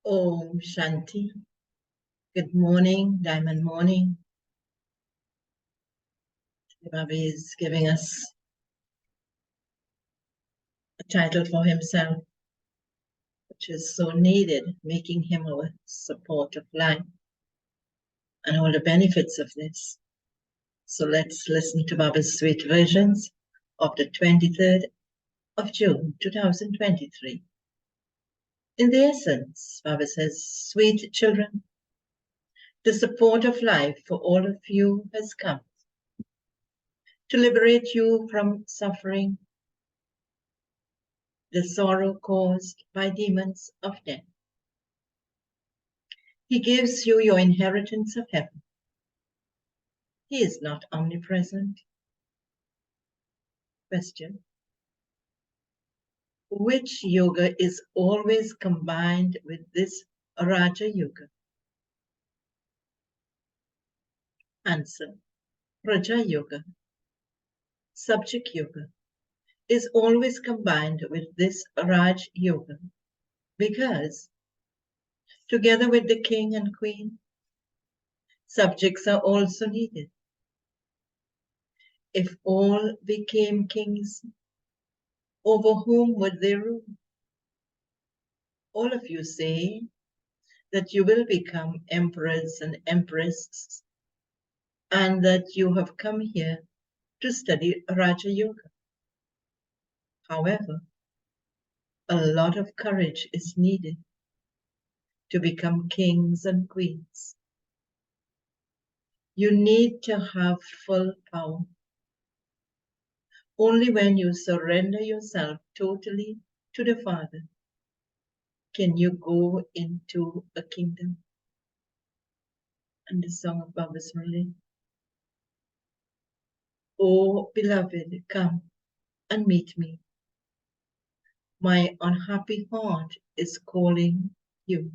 Om Shanti. Good morning, Diamond Morning. Baba is giving us a title for himself, which is so needed, making him our support of life and all the benefits of this. So let's listen to Baba's sweet versions of the 23rd of June, 2023. In the essence, Baba says, sweet children, the support of life for all of you has come to liberate you from suffering, the sorrow caused by demons of death. He gives you your inheritance of heaven. He is not omnipresent. Question. Which yoga is always combined with this Raja Yoga? Answer. Raja Yoga, subject yoga, is always combined with this Raj Yoga because together with the king and queen, subjects are also needed. If all became kings, over whom would they rule? All of you say that you will become emperors and empresses, and that you have come here to study Raja Yoga. However, a lot of courage is needed to become kings and queens. You need to have full power. Only when you surrender yourself totally to the Father can you go into a kingdom. And the song of Baba's Murli. Oh, beloved, come and meet me. My unhappy heart is calling you.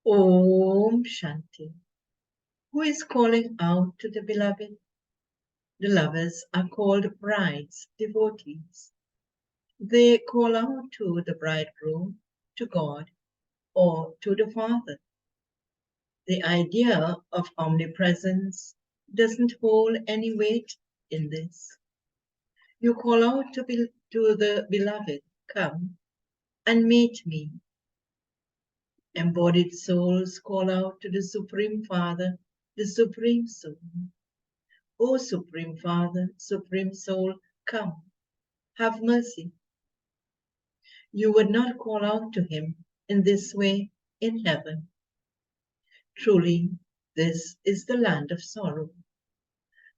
Om Shanti. Who is calling out to the beloved? The lovers are called brides, devotees. They call out to the bridegroom, to God, or to the Father. The idea of omnipresence doesn't hold any weight in this. You call out to the beloved, come and meet me. Embodied souls call out to the Supreme Father, the Supreme Soul. O Supreme Father, Supreme Soul, come, have mercy. You would not call out to him in this way in heaven. Truly, this is the land of sorrow.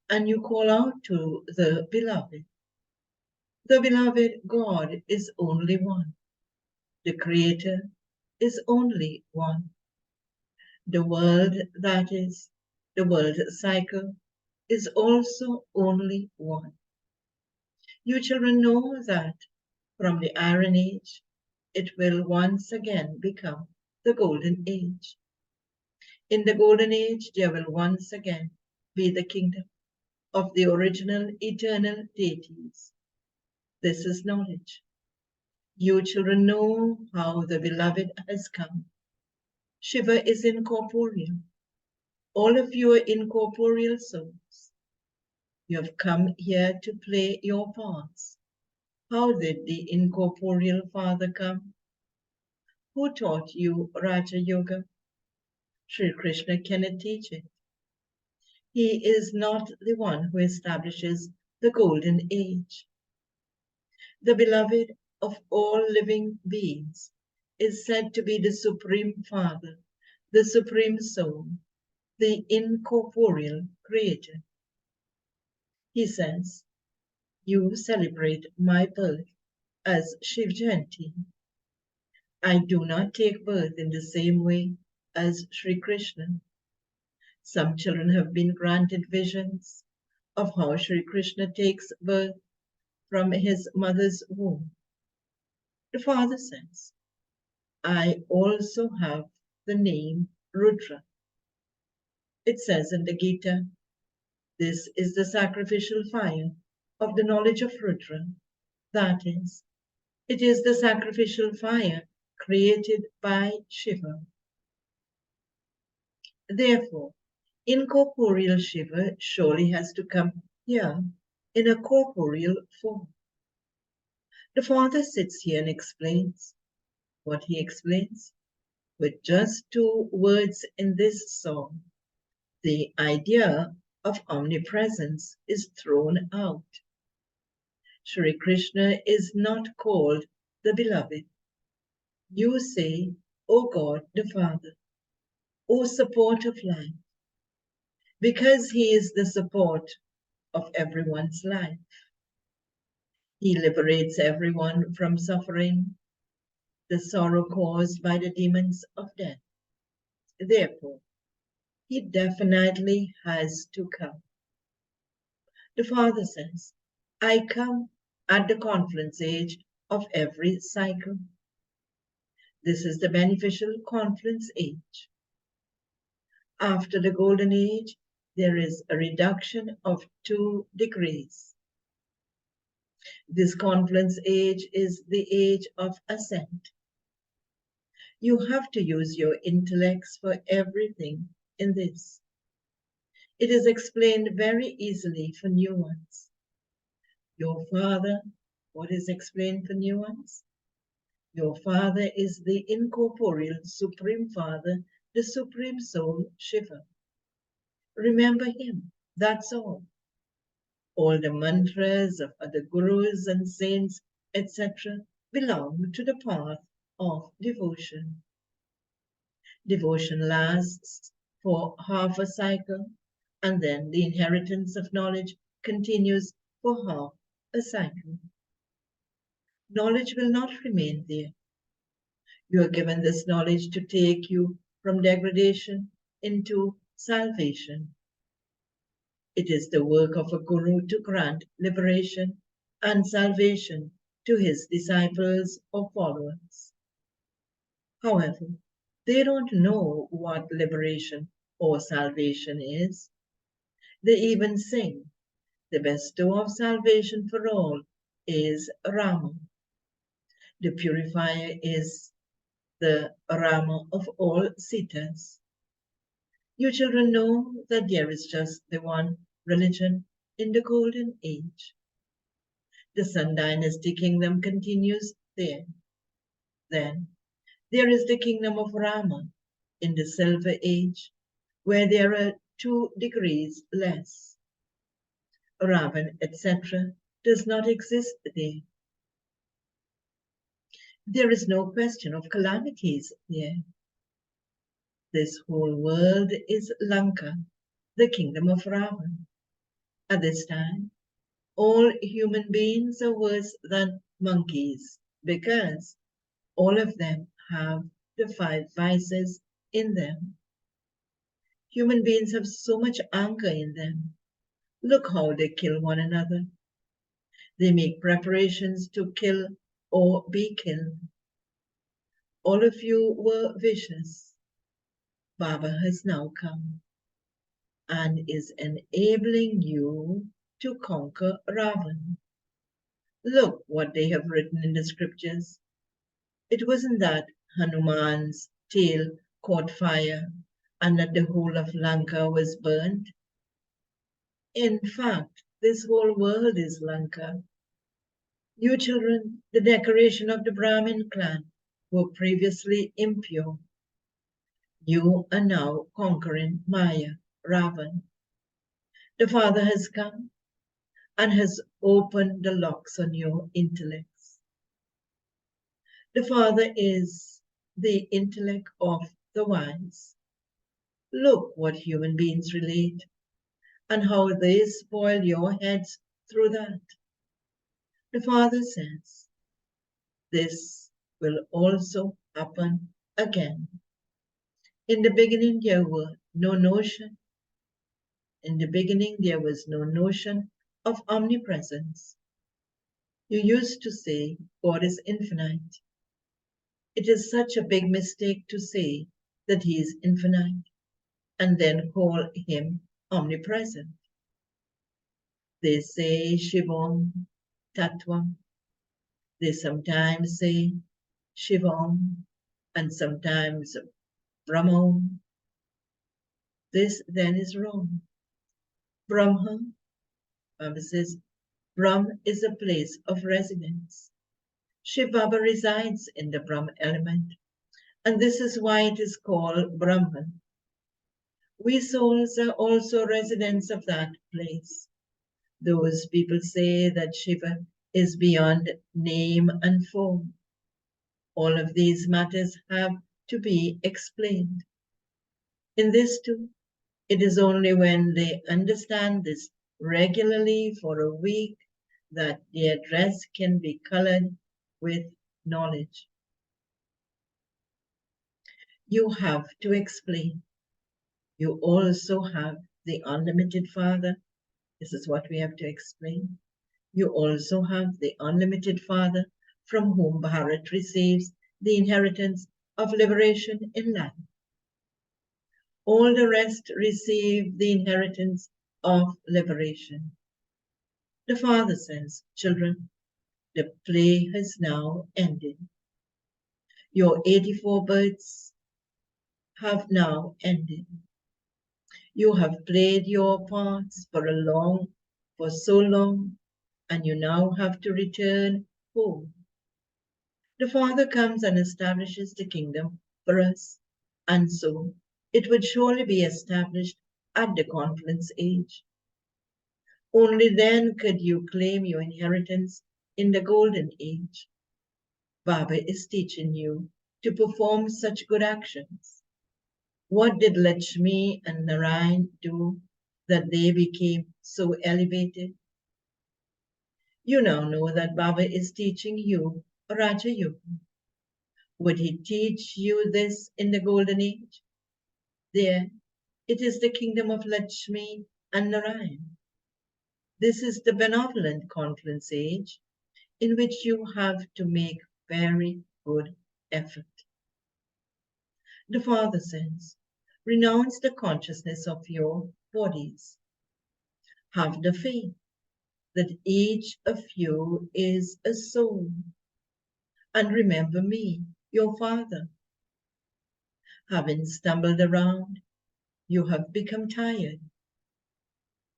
And you call out to the beloved. The beloved God is only one. The Creator is only one. The world, that is, the world cycle, is also only one. You children know that from the Iron Age, it will once again become the Golden Age. In the Golden Age, there will once again be the kingdom of the original eternal deities. This is knowledge. You children know how the beloved has come. Shiva is incorporeal. All of you are incorporeal souls. You have come here to play your parts. How did the incorporeal Father come? Who taught you Raja Yoga? Sri Krishna cannot teach it. He is not the one who establishes the Golden Age. The beloved of all living beings is said to be the Supreme Father, the Supreme Soul, the incorporeal Creator. He says, "You celebrate my birth as Shiv Jayanti. I do not take birth in the same way as Sri Krishna. Some children have been granted visions of how Sri Krishna takes birth from his mother's womb. The father says, I also have the name Rudra. It says in the Gita, this is the sacrificial fire of the knowledge of Rudra. That is, it is the sacrificial fire created by Shiva. Therefore, incorporeal Shiva surely has to come here in a corporeal form. The father sits here and explains what he explains with just two words in this song. The idea of omnipresence is thrown out. Sri Krishna is not called the beloved. You say, O God the Father, O support of life, because he is the support of everyone's life. He liberates everyone from suffering, the sorrow caused by the demons of death. Therefore, he definitely has to come. The father says, I come at the confluence age of every cycle. This is the beneficial confluence age. After the golden age, there is a reduction of 2 degrees. This confluence age is the age of ascent. You have to use your intellects for everything in this. It is explained very easily for new ones. Your father, what is explained for new ones? Your father is the incorporeal Supreme Father, the Supreme Soul, Shiva. Remember him, that's all. All the mantras of other gurus and saints, etc., belong to the path of devotion. Devotion lasts for half a cycle, and then the inheritance of knowledge continues for half a cycle. Knowledge will not remain there. You are given this knowledge to take you from degradation into salvation. It is the work of a guru to grant liberation and salvation to his disciples or followers. However, they don't know what liberation or salvation is. They even sing, the bestower of salvation for all is Rama. The purifier is the Rama of all Sitas. You children know that there is just the one religion in the golden age. The Sun Dynasty kingdom continues there. Then there is the kingdom of Rama in the Silver Age, where there are 2 degrees less. Ravan, etc., does not exist there. There is no question of calamities there. This whole world is Lanka, the kingdom of Ravan. At this time, all human beings are worse than monkeys because all of them have the 5 vices in them. Human beings have so much anger in them. Look how they kill one another. They make preparations to kill or be killed. All of you were vicious. Baba has now come and is enabling you to conquer Ravan. Look what they have written in the scriptures. It wasn't that Hanuman's tail caught fire and that the whole of Lanka was burnt. In fact, this whole world is Lanka. You children, the decoration of the Brahmin clan, were previously impure. You are now conquering Maya, Ravan. The Father has come and has opened the locks on your intellects. The Father is the intellect of the wise. Look what human beings relate and how they spoil your heads through that. The Father says, this will also happen again. In the beginning there were no notion. In the beginning there was no notion of omnipresence. You used to say God is infinite. It is such a big mistake to say that he is infinite and then call him omnipresent. They say Shivam, Tattvam. They sometimes say Shivam and sometimes Brahman. This then is wrong. Brahma, Baba says, Brahm is a place of residence. Shiv Baba resides in the Brahm element, and this is why it is called Brahman. We souls are also residents of that place. Those people say that Shiva is beyond name and form. All of these matters have to be explained. In this too, it is only when they understand this regularly for a week that their dress can be colored with knowledge. You have to explain. You also have the unlimited Father. This is what we have to explain. You also have the unlimited Father from whom Bharat receives the inheritance of liberation in life. All the rest receive the inheritance of liberation. The Father says, children, the play has now ended. Your 84 births have now ended. You have played your parts for so long, and you now have to return home. The Father comes and establishes the kingdom for us, and so it would surely be established at the confluence age. Only then could you claim your inheritance in the golden age. Baba is teaching you to perform such good actions. What did Lakshmi and Narayan do that they became so elevated? You now know that Baba is teaching you Raja Yoga. Would he teach you this in the golden age? There, it is the kingdom of Lakshmi and Narayan. This is the benevolent confluence age in which you have to make very good effort. The Father says, renounce the consciousness of your bodies. Have the faith that each of you is a soul. And remember me, your Father. Having stumbled around, you have become tired.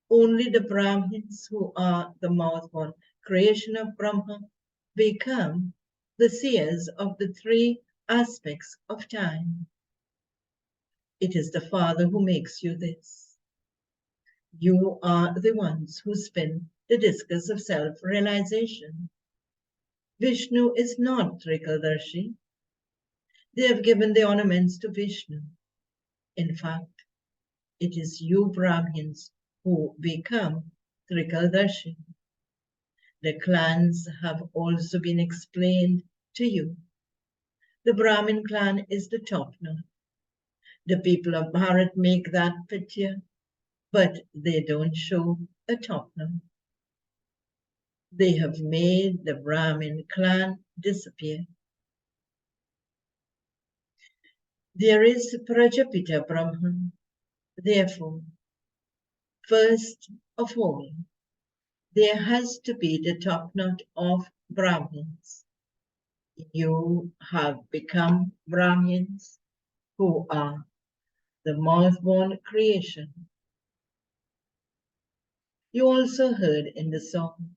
Only the Brahmins, who are the mouth-born creation of Brahma, become the seers of the three aspects of time. It is the Father who makes you this. You are the ones who spin the discus of self-realization. Vishnu is not Trikaldarshi. They have given the ornaments to Vishnu. In fact, it is you Brahmins who become Trikaldarshi. The clans have also been explained to you. The Brahmin clan is the top knot. The people of Bharat make that picture, but they don't show a top knot. They have made the Brahmin clan disappear. There is Prajapita Brahman. Therefore, first of all, there has to be the top knot of Brahmins. You have become Brahmins who are the mouth-born creation. You also heard in the song,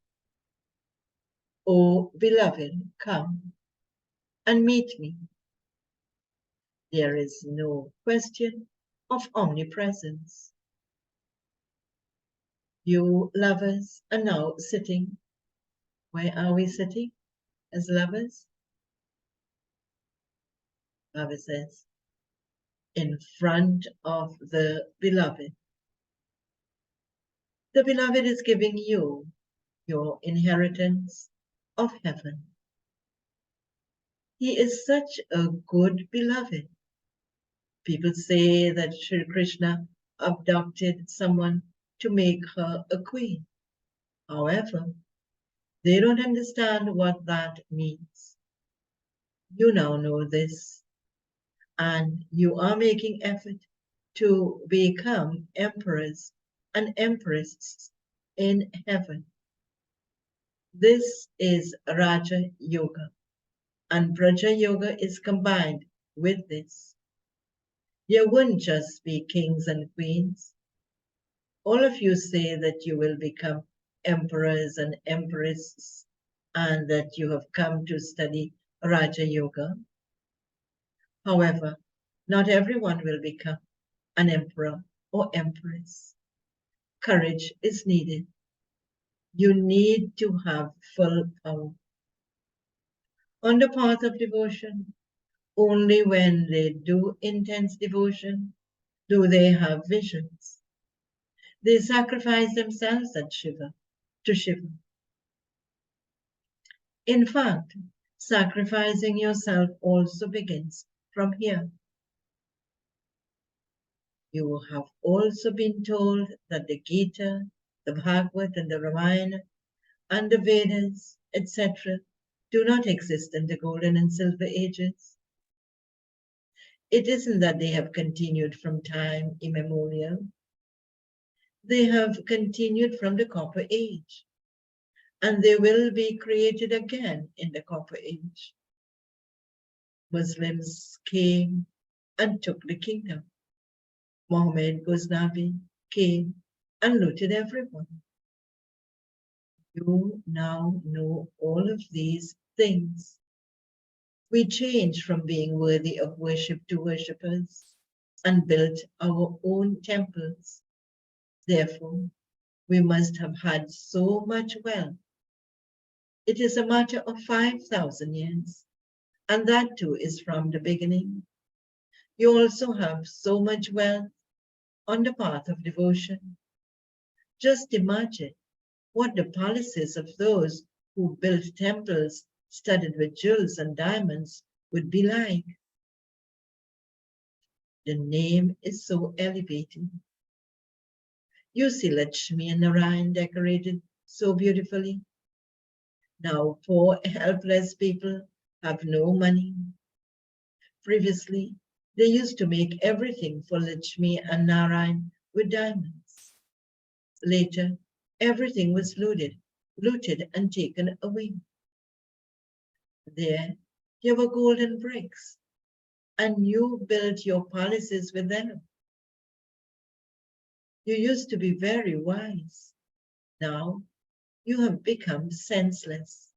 O beloved, come and meet me. There is no question of omnipresence. You lovers are now sitting. Where are we sitting as lovers? Baba says, in front of the beloved. The beloved is giving you your inheritance of heaven. He is such a good beloved. People say that Sri Krishna abducted someone to make her a queen. However, they don't understand what that means. You now know this, and you are making effort to become emperors and empresses in heaven. This is Raja Yoga, and Praja Yoga is combined with this. You wouldn't just be kings and queens. All of you say that you will become emperors and empresses and that you have come to study Raja Yoga. However, not everyone will become an emperor or empress. Courage is needed. You need to have full power. On the path of devotion, only when they do intense devotion do they have visions. They sacrifice themselves to Shiva. In fact, sacrificing yourself also begins from here. You have also been told that the Gita, the Bhagavad, and the Ramayana, and the Vedas, etc., do not exist in the golden and silver ages. It isn't that they have continued from time immemorial. They have continued from the copper age, and they will be created again in the copper age. Muslims came and took the kingdom. Muhammad Ghaznavi came and looted everyone. You now know all of these things. We changed from being worthy of worship to worshippers and built our own temples. Therefore, we must have had so much wealth. It is a matter of 5,000 years, and that too is from the beginning. You also have so much wealth on the path of devotion. Just imagine what the palaces of those who built temples studded with jewels and diamonds would be like. The name is so elevated. You see Lakshmi and Narayan decorated so beautifully. Now poor, helpless people have no money. Previously, they used to make everything for Lakshmi and Narayan with diamonds. Later, everything was looted and taken away. There were golden bricks, and you built your palaces with them. You used to be very wise. Now you have become senseless,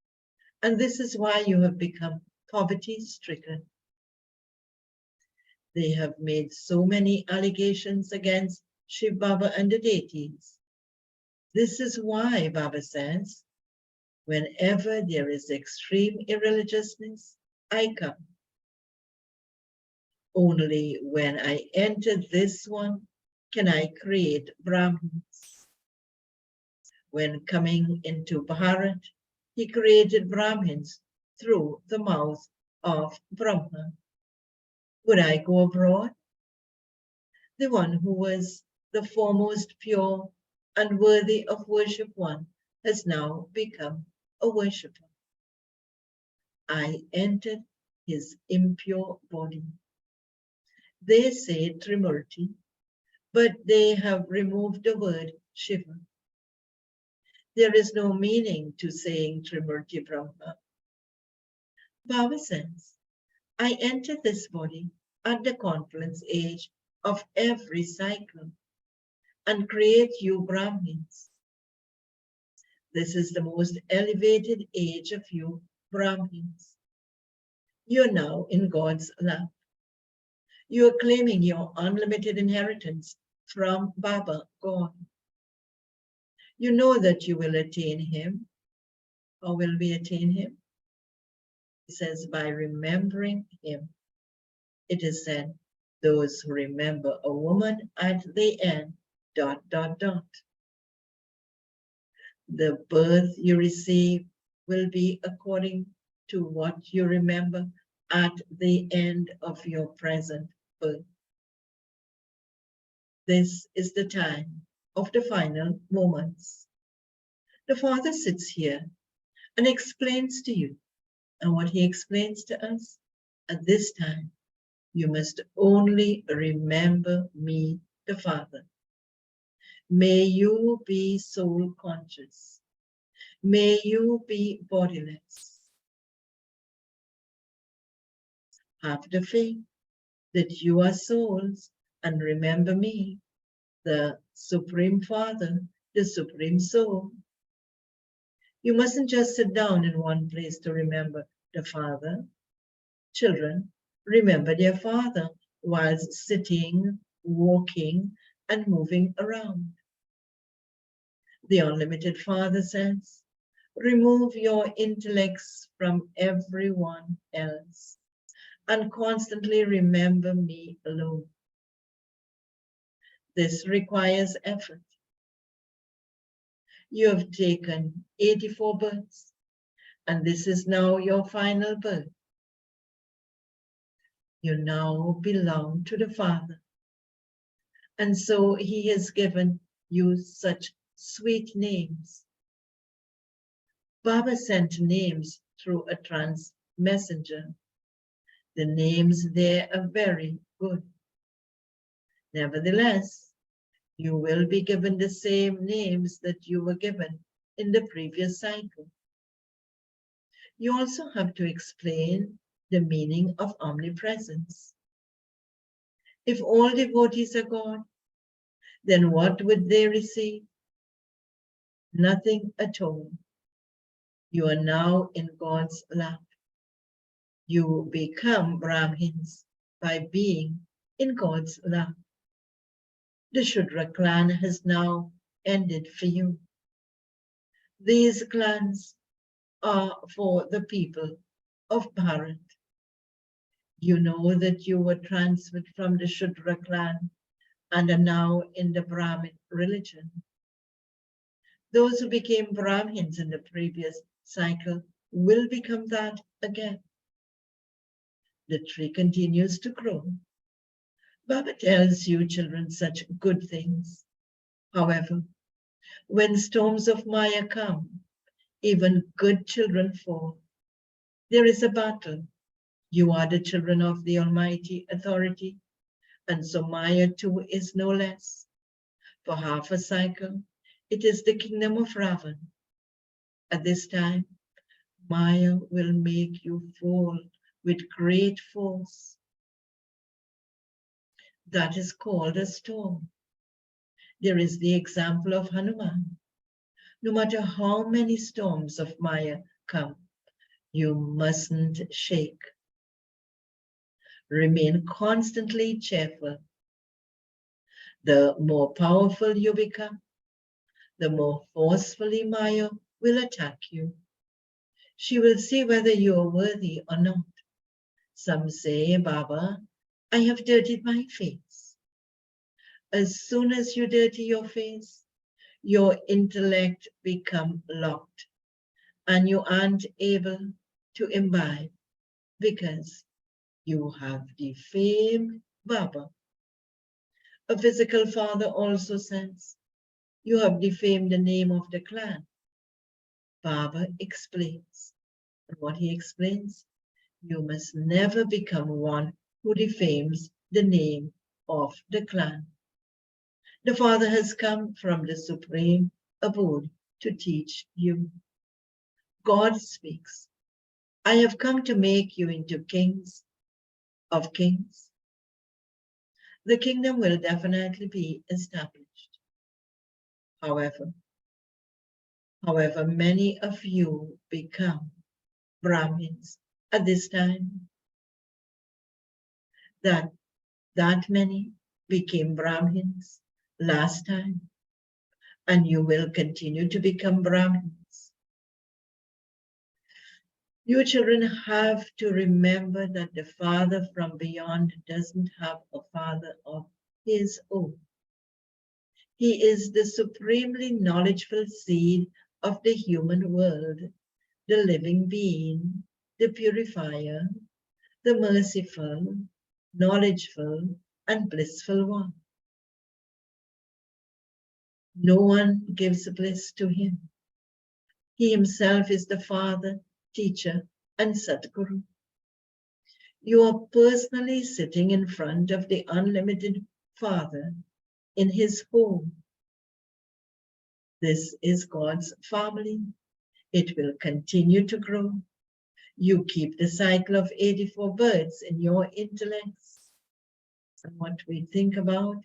and this is why you have become poverty-stricken. They have made so many allegations against Shiv Baba and the deities. This is why Baba says, whenever there is extreme irreligiousness, I come. Only when I enter this one can I create Brahmins. When coming into Bharat, he created Brahmins through the mouth of Brahma. Would I go abroad? The one who was the foremost pure and worthy of worship one has now become a worshipper. I entered his impure body. They say Trimurti, but they have removed the word Shiva. There is no meaning to saying Trimurti Brahma. Baba says, I enter this body at the confluence age of every cycle and create you Brahmins. This is the most elevated age of you Brahmins. You're now in God's lap. You are claiming your unlimited inheritance from Baba, God. You know that you will attain him. How will we attain him? He says, by remembering him. It is said, those who remember a woman at the end, ... The birth you receive will be according to what you remember at the end of your present birth. This is the time of the final moments. The Father sits here and explains to you, and what he explains to us at this time, you must only remember me, the Father. May you be soul conscious. May you be bodiless. Have the faith that you are souls and remember me, the Supreme Father, the Supreme Soul. You mustn't just sit down in one place to remember the Father. Children remember their Father whilst sitting, walking, and moving around. The Unlimited Father says, remove your intellects from everyone else and constantly remember me alone. This requires effort. You have taken 84 births, and this is now your final birth. You now belong to the Father, and so he has given you such sweet names. Baba sent names through a trans messenger. The names there are very good. Nevertheless, you will be given the same names that you were given in the previous cycle. You also have to explain the meaning of omnipresence. If all devotees are God, then what would they receive? Nothing at all. You are now in God's lap. You become Brahmins by being in God's lap. The Shudra clan has now ended for you. These clans are for the people of Bharat. You know that you were transferred from the Shudra clan and are now in the Brahmin religion. Those who became Brahmins in the previous cycle will become that again. The tree continues to grow. Baba tells you, children, such good things. However, when storms of Maya come, even good children fall. There is a battle. You are the children of the Almighty Authority, and so Maya too is no less. For half a cycle, it is the kingdom of Ravan. At this time, Maya will make you fall with great force. That is called a storm. There is the example of Hanuman. No matter how many storms of Maya come, you mustn't shake. Remain constantly cheerful. The more powerful you become, the more forcefully Maya will attack you. She will see whether you are worthy or not. Some say, Baba, I have dirtied my face. As soon as you dirty your face, your intellect becomes locked and you aren't able to imbibe because you have defamed Baba. A physical father also says, you have defamed the name of the clan. Baba explains, and what he explains, you must never become one who defames the name of the clan. The Father has come from the supreme abode to teach you. God speaks, I have come to make you into kings of kings. The kingdom will definitely be established. However, many of you become Brahmins at this time. That many became Brahmins last time, and you will continue to become Brahmins. You children have to remember that the Father from beyond doesn't have a father of his own. He is the supremely knowledgeful seed of the human world, the living being, the purifier, the merciful, knowledgeful, and blissful one. No one gives bliss to him. He himself is the Father, teacher, and Sadguru. You are personally sitting in front of the unlimited Father in his home. This is God's family. It will continue to grow. You keep the cycle of 84 births in your intellects. And what we think about,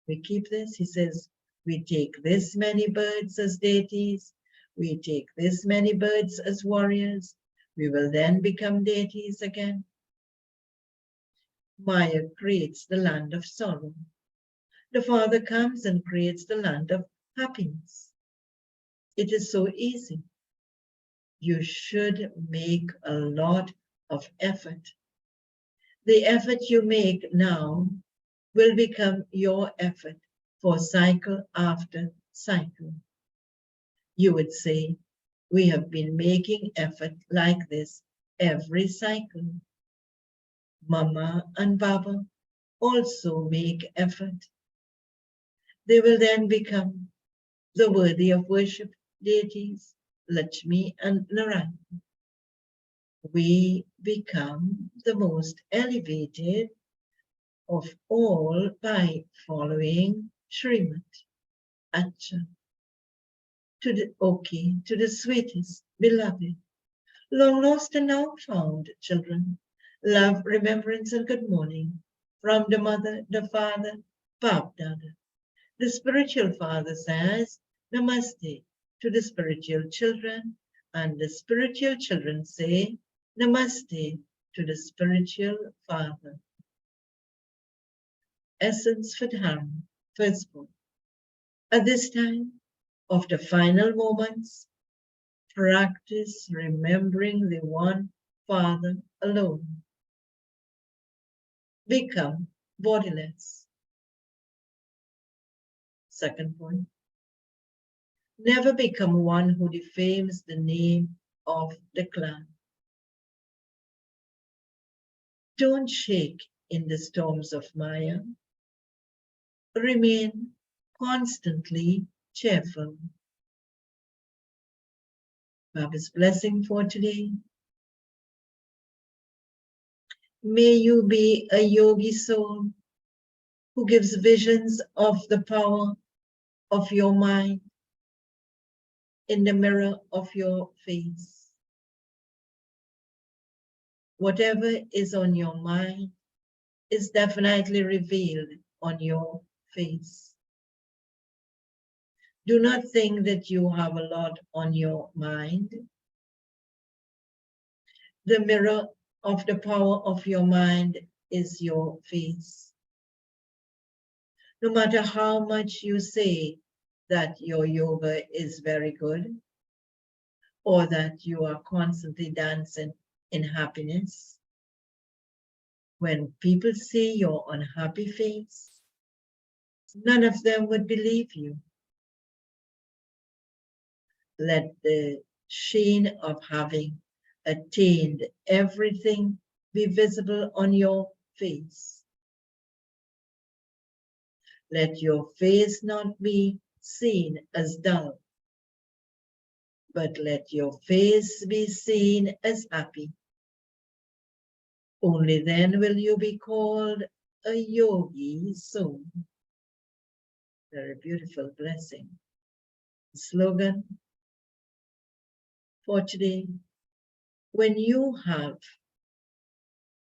we keep this. He says, we take this many birds as deities. We take this many birds as warriors. We will then become deities again. Maya creates the land of sorrow. The Father comes and creates the land of happiness. It is so easy. You should make a lot of effort. The effort you make now will become your effort for cycle after cycle. You would say, we have been making effort like this every cycle. Mama and Baba also make effort. They will then become the worthy of worship deities, Lakshmi and Narayan. We become the most elevated of all by following Srimad. Acha. To the sweetest, beloved, long lost and now found children, love, remembrance, and good morning from the mother, the father, Bab Dada. The spiritual father says, Namaste to the spiritual children, and the spiritual children say, Namaste to the spiritual father. Essence for Dharma, first book. At this time of the final moments, practice remembering the one Father alone. Become bodiless. Second point. Never become one who defames the name of the clan. Don't shake in the storms of Maya. Remain constantly cheerful. Baba's blessing for today. May you be a yogi soul who gives visions of the power of your mind in the mirror of your face. Whatever is on your mind is definitely revealed on your face. Do not think that you have a lot on your mind. The mirror of the power of your mind is your face. No matter how much you say that your yoga is very good, or that you are constantly dancing in happiness, when people see your unhappy face, none of them would believe you. Let the sheen of having attained everything be visible on your face. Let your face not be seen as dull, but let your face be seen as happy. Only then will you be called a yogi soul. Very beautiful blessing. Slogan for today. When you have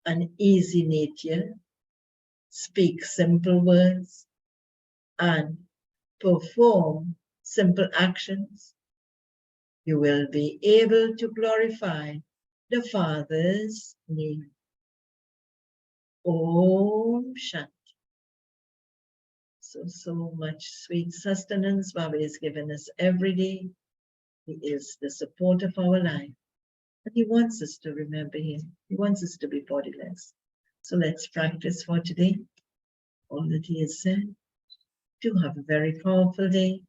an easy nature, speak simple words, and perform simple actions, you will be able to glorify the Father's name. Om Shanti. So much sweet sustenance Baba is given us every day. He is the support of our life. And He wants us to remember Him. He wants us to be bodiless. So let's practice for today all that He has said. Do have a very powerful day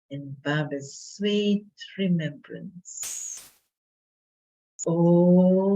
in Baba's sweet remembrance. Oh.